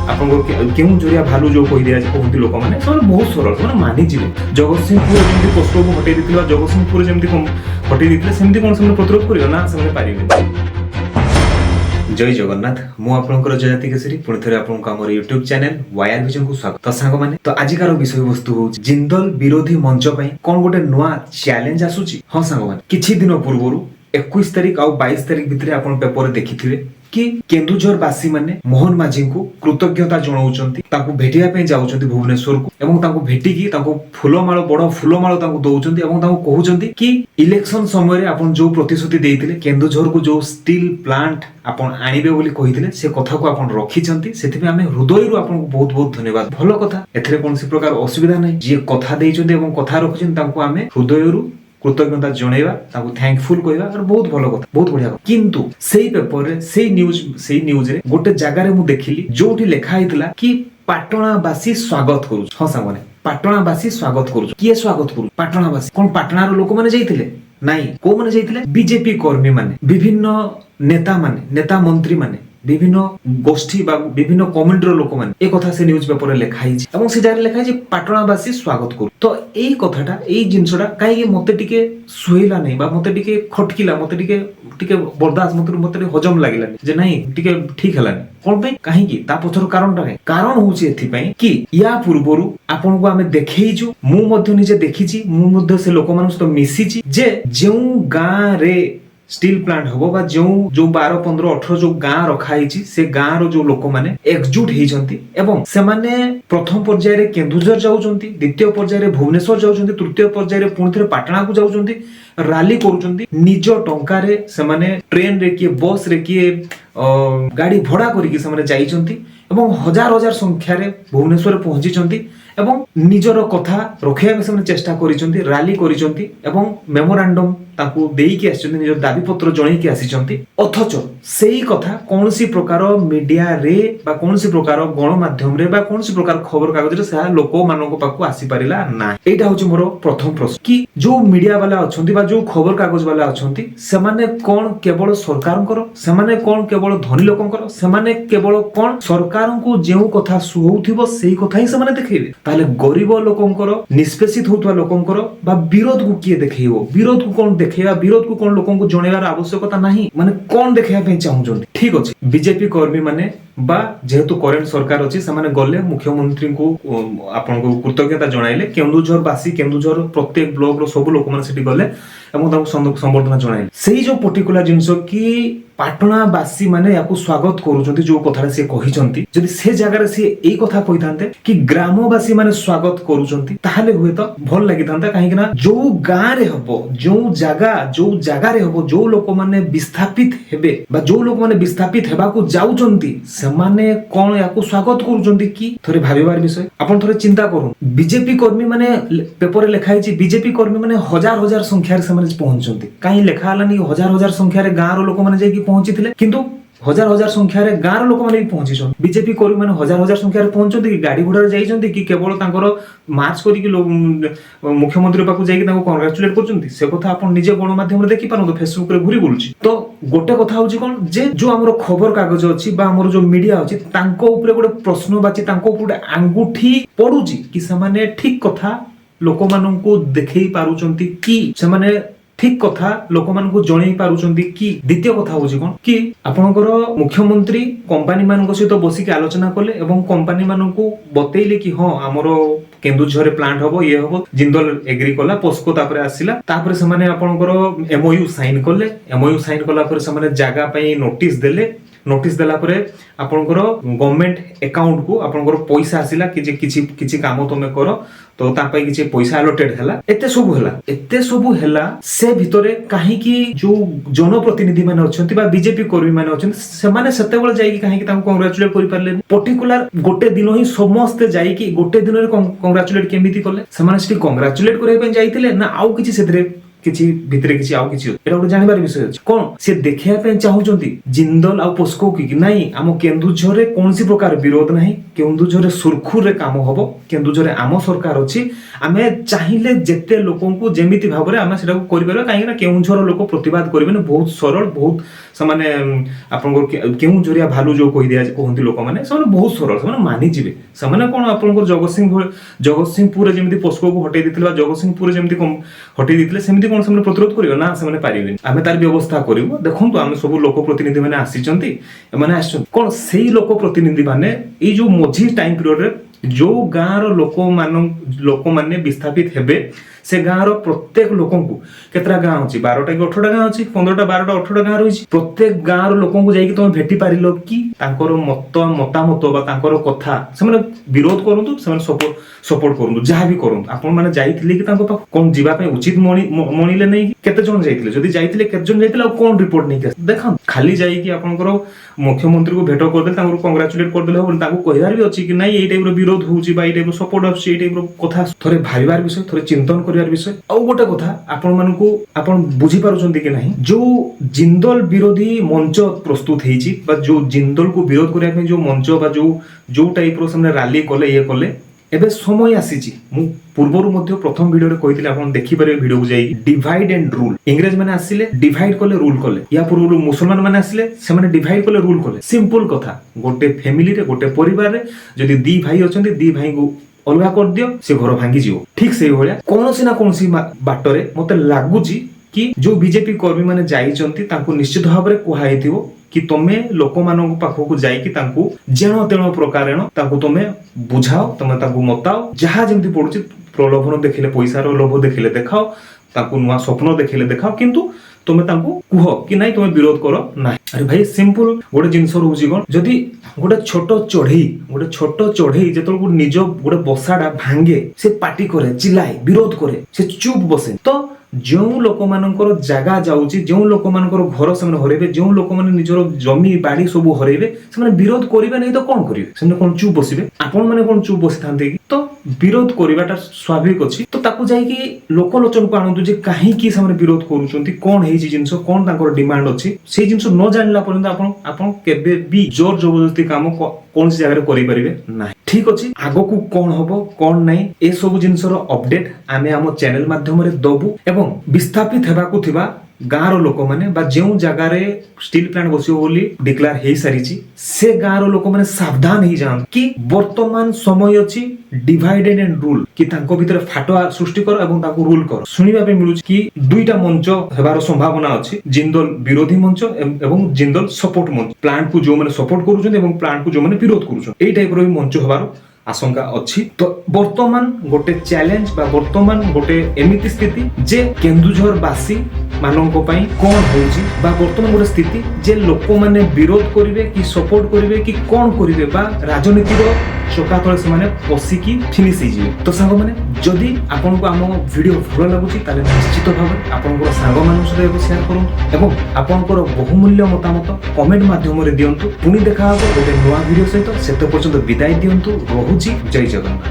केउंझरिया भालू जो कहि दिया कहते लोक मैंने सब बहुत सरल से मानिजे जगतसिंहपुर जमी पशु को हटई देते जगतसिंहपुर जमी हटई देते सेमती कौन से प्रतिरोध कर ना से पारे। जय जगन्नाथ मु आपनकर जयति केसरी पुणी थे आपको आम यूट्यूब चैनल वायर विजन को स्वागत। तो सांग माने तो आजिकार विषय वस्तु हूँ जिंदल विरोधी मंच पे कौन गोटे नुआ चैलेंज आसूची। हाँ सांग माने किछि दिन पूर्व 21 तारिख आउ 22 तारिख भितर आपण पेपर देखिथिबे कि केन्दुझर बासी माने मोहन माझी को कृतज्ञता जणाउचंती ताकू भेटिया पे जाउचंती भुवनेश्वर को एवं ताकू भेटिकी ताकू फुलमाळ बड़ फुलमाळ ताकू दउचंती एवं ताकू कहउचंती कि इलेक्शन समय रे आपण जो प्रतिश्रुति देइथिले केन्दुझर को जो स्टील प्लांट आपण आनिबे बोली कहिथिले से कथा को आपण रखिचंती सेति में हमें हृदय रु आपण को बहुत बहुत धन्यवाद। भलो कथा एथरे कोनसी प्रकार असुविधा नै जे कथा देइचंती एवं कथा रखिचंती ताकू हमें हृदय रु कृतज्ञता जणेवा ताकू थैंकफुल कहवा और बहुत भलो कथा बहुत बढ़िया कथा। किंतु सेही पेपर रे सेही न्यूज रे गोटे जगह रे मु देखिली जोठी लेखा आइतला कि पाटणावासी स्वागत करू। हां सांगने पाटणावासी स्वागत करू किए स्वागत करू पाटणावासी कोन पाटणार लोक माने जाइतिले नाही को माने जाइतिले बीजेपी कर्मी माने विभिन्न नेता मंत्री माने विभिन्न गोष्ठी बा विभिन्न कम्युनिटीर लोक माने ए कथा से न्यूज पेपर लेखा हिज एवं से जारे लेखा हिज पाटणावासी स्वागत करू। तो एई कथाटा एई जिंसटा काहे मते टिके सुइला नै बा मते टिके खटकिला मते टिके बर्दाश्त मते हजम लागिला जे नाही टिके ठीक हलानी कोन पे काहे की ता पछर कारण होची एथि पई कि या पूर्वरु आपन को हमें देखैछु मु मध्ये निजे देखिछि मु मध्ये से लोक मानस तो मिसिछि जे जेउ गां रे स्टील प्लांट हबो बा जो 12 15 18 जो गां रखा हिची से गां रो जो लोक माने एकजुट हेइचंती एवं से माने प्रथम पर्याय रे केन्दुझर जाउचंती द्वितीय पर्याय रे भुवनेश्वर जाउचंती तृतीय पर्याय रे पुणी थे पाटणा को जाउचंती रैली करूचंती निज टंका रे से माने ट्रेन रे कि बस रे कि गाड़ी भड़ा करिकि से माने जाइचंती एवं हजार हजार संख्या रे भुवनेश्वर पहुंचीचंती एवं निजर कथा रखिया से चेष्टा करिचंती रैली करिचंती एवं मेमोरांडम ताकू देई के आछंती निजर दाबी पत्र जणै के आसीचंती अथच सेही कथा कोनसी प्रकार मीडिया रे बा कोनसी प्रकार गणमाध्यम रे बा कोनसी प्रकार खबर कागज रे सा लोक मानको पाकू आसी परिला ना। एटा होची मोर प्रथम प्रश्न कि जो मीडिया वाला अछंती बा जो खबर कागज वाला अछंती से माने कोन केवल सरकारनकर से माने कोन केवल धनी लोकनकर से माने केवल कोन सरकार को जेउ कथा सुहोउथिबो सेही कथा ही से माने देखैबे ताले गरीब लोकनकर निष्पेषित होतवा लोकनकर बा विरोध को किए देखैबो विरोध को कोन देखैबा विरोध को कोन लोकन को जणेबार आवश्यकता नाही माने कोन देखैबा पे चाहउछन। ठीक अछि बीजेपी कर्मी माने बा जेहेतु करेंट सरकार अछि से माने गले मुख्यमंत्री को आपन को कृतज्ञता जणाइले केन्दुझर बासी केन्दुझर प्रत्येक ब्लॉक रो सब लोक माने सेठी गले एवं ताको संबर्धना जणाइले सेही जो पर्टिकुलर जिंसो कि पाटणावासी माने याकू स्वागत करूचंती जो कथा से कहिचंती जदि से जगह रे से एई कथा कहिथांते कि ग्रामवासी माने स्वागत करूचंती ताहाले हुए तो भल लागिथांता काहे कि ना जो गां रे हबो जो जगह रे हबो जो लोक माने विस्थापित हेबे बा जो लोक माने विस्थापित हेबा को जाउचंती से माने कोन याकू स्वागत करूचंती कि थोरे भाबिबार विषय आपण थोरे चिंता करू। बीजेपी कर्मी माने पेपर रे लेखा हिची बीजेपी कर्मी माने हजार हजार संख्या रे से माने पहुंचंती काहे लेखा हलानी हजार हजार संख्या रे गां रो लोक माने जाई पहुंची किंतु हजार हजार संख्या रे गांर लोक माने पहुंची छन बीजेपी कर्मी माने हजार हजार संख्या रे पहुंचंती कि गाड़ी घोड़ा रे जाइचंती कि केवल तांकर मार्च करी कि मुख्यमंत्री पाकू जाई कि तांको कांग्रेचुलेट करचंती से कथा आपण निजे गणमाध्यम रे देखि पानो फेसबुक रे घुरी बुलची। तो गोटे कथा होची कोन जे जो हमरो खबर कागज अछि बा हमरो जो मीडिया अछि तांको ऊपर गोटे प्रश्न बाची तांको ऊपर आंगुठी पडुची कि से माने ठीक कथा लोक माननकू देखै पारुचंती कि से माने ठीक कथा लोक मान को जणै पारुचंती कि। द्वितीय कथा होची कोन कि आपनकर मुख्यमंत्री कंपनी मान सहित बसी के आलोचना कले एवं कंपनी मान को बतैले कि हां हमरो केन्दुझर प्लांट हबो ये हबो जिंदल एग्री कला पोस्को तापरे आसिला तापरे से माने आपनकर एमओयू साइन कले एमओयू साइन कला पर से माने जागा पई नोटिस देले नोटिस देला परे आपनकर गवर्नमेंट अकाउंट को आपनकर पैसा आसिला कि जे किछि काम तमे करो तो तापई किछि पैसा अलॉटेड हला एते सब हला से भितरे काहे कि जो जनप्रतिनिधि माने अछंती बा बीजेपी कर्मी माने अछंती से माने सते बेले जाई कि काहे कि तांको कांग्रेचुलेट करि पारले पर्टिकुलर गोटे दिन ही समस्त जाई कि गोटे दिन रे कांग्रेचुलेट केमिति करले से माने सिटी कांग्रेचुलेट करे पे जाईतिले ना आउ किछि सेतरे किछि भितरे किछि आउ किछि एटा गोटे जानिबार विषय अछि कोन से देखिया पे चाहउचंती जिंदल आ पोस्को कि नाही आम केन्दुझर रे कोनसी प्रकार विरोध नाही केन्दुझर रे सुरखुर रे काम हबो केन्दुझर रे आम सरकार अछि आमे चाहिले जेते लोकन को जेमिति भाबरे आमे सेटा को करि परबा काहे ना केन्दुझर लोक प्रतिवाद करिबे बहुत सरल बहुत ସେମାନେ ଆପଣଙ୍କର କେଉଁଝରିଆ ଭାଲୁ ଯୋଉ କୁହନ୍ତି ଲୋକମାନେ, ସେମାନେ ବହୁତ ସରଳ, ସେମାନେ ମାନିଯିବେ। ସେମାନେ କ'ଣ ଆପଣଙ୍କର ଜଗତସିଂହପୁରରେ ଯେମିତି ପୋସ୍କୋକୁ ହଟେଇ ଦେଇଥିଲେ ବା ଜଗତସିଂହପୁରରେ ଯେମିତି ହଟେଇ ଦେଇଥିଲେ ସେମିତି କ'ଣ ସେମାନେ ପ୍ରତିରୋଧ କରିବେ? ନା, ସେମାନେ ପାରିବେନି। ଆମେ ତାର ବ୍ୟବସ୍ଥା କରିବୁ। ଦେଖନ୍ତୁ, ଆମେ ସବୁ ଲୋକ ପ୍ରତିନିଧି ମାନେ ଆସିଛନ୍ତି, ଏମାନେ ଆସିଛନ୍ତି କ'ଣ ସେଇ ଲୋକ ପ୍ରତିନିଧି ମାନେ ଏଇ ଯୋଉ ମଝି ଟାଇମ ପିରିୟଡରେ ଯୋଉ ଗାଁର ଲୋକମାନେ ବିସ୍ଥାପିତ ହେବେ, ସେ ଗାଁର ପ୍ରତ୍ୟେକ ଲୋକଙ୍କୁ, କେତେଟା ଗାଁ ଅଛି? 12ଟା କି 18ଟା ଗାଁ ଅଛି, 15ଟା 12ଟା 18ଟା ଗାଁ ରହିଛି। ପ୍ରତ୍ୟେକ ଗାଁର ଲୋକଙ୍କୁ ଯାଇକି ତମେ ଭେଟି ପାରିଲ କି? ତାଙ୍କର ମତାମତ ବା ତାଙ୍କର କଥା ସେମାନେ ବିରୋଧ କରନ୍ତୁ, ସେମାନେ ସପୋର୍ଟ କରନ୍ତୁ, ଯାହା ବି କରନ୍ତୁ, ଆପଣ ମାନେ ଯାଇଥିଲେ କି ତାଙ୍କ ପାଖକୁ? କ'ଣ ଯିବା ପାଇଁ ଉଚିତ ମଣିଲେ ନେଇ? କେତେ ଜଣ ଯାଇଥିଲେ? ଯଦି ଯାଇଥିଲେ କେତେ ଜଣ ଯାଇଥିଲେ? ଆଉ କ'ଣ ରିପୋର୍ଟ ନେଇକି ଆସିଲେ? ଦେଖନ୍ତୁ, ଖାଲି ଯାଇକି ଆପଣଙ୍କର ମୁଖ୍ୟମନ୍ତ୍ରୀକୁ ଭେଟ କରିଦେଲେ, ତାଙ୍କୁ କଂଗ୍ରାଚୁଲେଟ କରିଦେଲେ ହବନି। ତାଙ୍କୁ କହିବାର ବି ଅଛି କି ନାଇଁ ଏଇ ଟାଇପର ବିରୋଧ ହଉଛି ବା ଏଇ ଟାଇପର ସପୋର୍ଟ ଆସୁଛି, ଏଇ ଟାଇପର କଥା ଥରେ ଭାବିବାର ବିଷୟ, ଥରେ ଚିନ୍ତନ କରିବାର ବିଷୟ। ଆଉ ଗୋଟେ କଥା ଆପଣ ବୁଝିପାରୁଛନ୍ତି କି ନାହିଁ, ଯୋଉ ଜିନ୍ଦଲ ବିରୋଧୀ ମଞ୍ଚ ପ୍ରସ୍ତୁତ ହେଇଛି ବା ଯୋଉ ଜିନ୍ଦଲକୁ ବିରୋଧ କରିବା ପାଇଁ ଯୋଉ ମଞ୍ଚ ବା ଯୋଉ ଟାଇପର ସେମାନେ ରାଲି କଲେ, ଇଏ କଲେ, ଏବେ ସମୟ ଆସିଛି। ମୁଁ ପୂର୍ବରୁ ମଧ୍ୟ ପ୍ରଥମ ଭିଡିଓରେ କହିଥିଲି, ଆପଣ ଦେଖିପାରିବେ ଭିଡିଓକୁ ଯାଇକି। Divide and rule. ଇଂରେଜ ମାନେ ଆସିଲେ, ଡିଭାଇଡ କଲେ, ରୁଲ କଲେ। ୟା ପୂର୍ବରୁ ମୁସଲମାନ ମାନେ ଆସିଲେ, ସେମାନେ ଡିଭାଇଡ କଲେ, ରୁଲ କଲେ। ସିମ୍ପଲ କଥା, ଗୋଟେ ଫ୍ୟାମିଲିରେ, ଗୋଟେ ପରିବାରରେ ଯଦି 2 ଭାଇ ଅଛନ୍ତି, 2 ଭାଇଙ୍କୁ ଅଲଗା କରିଦିଅ, ସେ ଘର ଭାଙ୍ଗିଯିବ। ଠିକ ସେଇଭଳିଆ କୌଣସି ନା କୌଣସି ବାଟରେ ମତେ ଲାଗୁଛି କି ଯୋଉ ବିଜେପି କର୍ମୀ ମାନେ ଯାଇଛନ୍ତି, ତାଙ୍କୁ ନିଶ୍ଚିତ ଭାବରେ କୁହାଯାଇଥିବ କି ତମେ ଲୋକମାନଙ୍କ ପାଖକୁ ଯାଇକି ତାଙ୍କୁ ଯେଣ ତେଣ ପ୍ରକାରେଣ ତାଙ୍କୁ ତମେ ବୁଝାଅ, ତମେ ତାଙ୍କୁ ମତାଅ, ଯାହା ଯେମିତି ପଡୁଛି, ପ୍ରଲୋଭନ ଦେଖିଲେ, ପଇସାର ଲୋଭ ଦେଖିଲେ ଦେଖାଅ, ତାଙ୍କୁ ନୂଆ ସ୍ୱପ୍ନ ଦେଖିଲେ ଦେଖାଅ, କିନ୍ତୁ ତମେ ତାଙ୍କୁ କୁହ କି ନାଇଁ ତମେ ବିରୋଧ କର ନାହିଁ। ଆରେ ଭାଇ, ସିମ୍ପଲ ଗୋଟେ ଜିନିଷ ରହୁଛି କ'ଣ, ଯଦି ଗୋଟେ ଛୋଟ ଚଢେଇ ଯେତେବେଳେ ନିଜ ଗୋଟେ ବସାଟା ଭାଙ୍ଗେ, ସେ ପାଟି କରେ, ଚିଲ୍ଲାଏ, ବିରୋଧ କରେ, ସେ ଚୁପ୍ ବସେ। ତ ଯେଉଁ ଲୋକମାନଙ୍କର ଜାଗା ଯାଉଛି, ଯେଉଁ ଲୋକମାନଙ୍କର ଘର ସେମାନେ ହରେଇବେ, ଯେଉଁ ଲୋକମାନେ ନିଜର ଜମି ବାଡି ସବୁ ହରେଇବେ, ସେମାନେ ବିରୋଧ କରିବେ ନାହିଁ ତ କ'ଣ କରିବେ? ସେମାନେ କ'ଣ ଚୁପ୍ ବସିବେ? ଆପଣ ମାନେ କ'ଣ ଚୁପ୍ ବସିଥାନ୍ତେ କି? ତ ବିରୋଧ କରିବାଟା ସ୍ୱାଭାବିକ ଅଛି। ତ ତାକୁ ଯାଇକି ଲୋକଲୋଚନକୁ ଆଣନ୍ତୁ ଯେ କାହିଁକି ସେମାନେ ବିରୋଧ କରୁଛନ୍ତି, କ'ଣ ହେଇଛି ଜିନିଷ, କ'ଣ ତାଙ୍କର ଡିମାଣ୍ଡ ଅଛି। ସେଇ ଜିନିଷ ନ ଜାଣିଲା ପର୍ଯ୍ୟନ୍ତ ଆପଣ କେବେ ବି ଜୋର ଜବରଦସ୍ତି କାମ କୌଣସି ଜାଗାରେ କରିପାରିବେ ନାହିଁ। ଠିକ ଅଛି, ଆଗକୁ କ'ଣ ହବ, କ'ଣ ନାହିଁ, ଏସବୁ ଜିନିଷର ଅପଡେଟ ଆମେ ଆମ ଚ୍ୟାନେଲ ମାଧ୍ୟମରେ ଦବୁ। ଏବଂ ବିସ୍ଥାପିତ ହେବାକୁ ଥିବା ଗାଁର ଲୋକମାନେ ବା ଯେଉଁ ଜାଗାରେ ଷ୍ଟିଲ ପ୍ଲାଣ୍ଟ ବସିବ ବୋଲି ଡିକ୍ଲାର ହେଇସାରିଛି, ସେ ଗାଁର ଲୋକମାନେ ସାବଧାନ ହେଇଯାଆନ୍ତୁ କି ବର୍ତ୍ତମାନ ସମୟ ଅଛି ଡିଭାଇଡେଡ ଏଣ୍ଡ ରୁଲ, କି ତାଙ୍କ ଭିତରେ ଫାଟୁଆ ସୃଷ୍ଟି କର ଏବଂ ତାଙ୍କୁ ରୁଲ କର। ଶୁଣିବା ପାଇଁ ମିଳୁଛି କି 2ଟା ମଞ୍ଚ ହେବାର ସମ୍ଭାବନା ଅଛି, ଜିନ୍ଦଲ ବିରୋଧୀ ମଞ୍ଚ ଏବଂ ଜିନ୍ଦଲ ସପୋର୍ଟ ମଞ୍ଚ। ପ୍ଲାଣ୍ଟକୁ ଯୋଉମାନେ ସପୋର୍ଟ କରୁଛନ୍ତି ଏବଂ ପ୍ଲାଣ୍ଟକୁ ଯୋଉମାନେ ବିରୋଧ କରୁଛନ୍ତି, ଏଇ ଟାଇପର ବି ମଞ୍ଚ ହେବାର ଆଶଙ୍କା ଅଛି। ତ ବର୍ତ୍ତମାନ ଗୋଟେ ଚ୍ୟାଲେଞ୍ଜ ବା ବର୍ତ୍ତମାନ ଗୋଟେ ଏମିତି ସ୍ଥିତି ଯେ କେନ୍ଦୁଝରବାସୀ ମାନଙ୍କ ପାଇଁ କ'ଣ ହଉଛି ବା ବର୍ତ୍ତମାନ ଗୋଟେ ସ୍ଥିତି ଯେ ଲୋକମାନେ ବିରୋଧ କରିବେ କି ସପୋର୍ଟ କରିବେ କି କ'ଣ କରିବେ ବା ରାଜନୀତିର ଚକା ତଳେ ସେମାନେ ପଶିକି ଫିନିଶ ହେଇଯିବେ। ତ ସାଙ୍ଗମାନେ, ଯଦି ଆପଣଙ୍କୁ ଆମ ଭିଡିଓ ଭଲ ଲାଗୁଛି ତାହେଲେ ନିଶ୍ଚିତ ଭାବରେ ଆପଣଙ୍କର ସାଙ୍ଗମାନଙ୍କ ସହିତ ସେୟାର କରନ୍ତୁ ଏବଂ ଆପଣଙ୍କର ବହୁମୂଲ୍ୟ ମତାମତ କମେଣ୍ଟ ମାଧ୍ୟମରେ ଦିଅନ୍ତୁ। ପୁଣି ଦେଖା ହେବ ଗୋଟେ ନୂଆ ଭିଡିଓ ସହିତ। ସେତେ ପର୍ଯ୍ୟନ୍ତ ବିଦାୟ ଦିଅନ୍ତୁ। ରହୁଛି। ଜୟ ଜଗନ୍ନାଥ।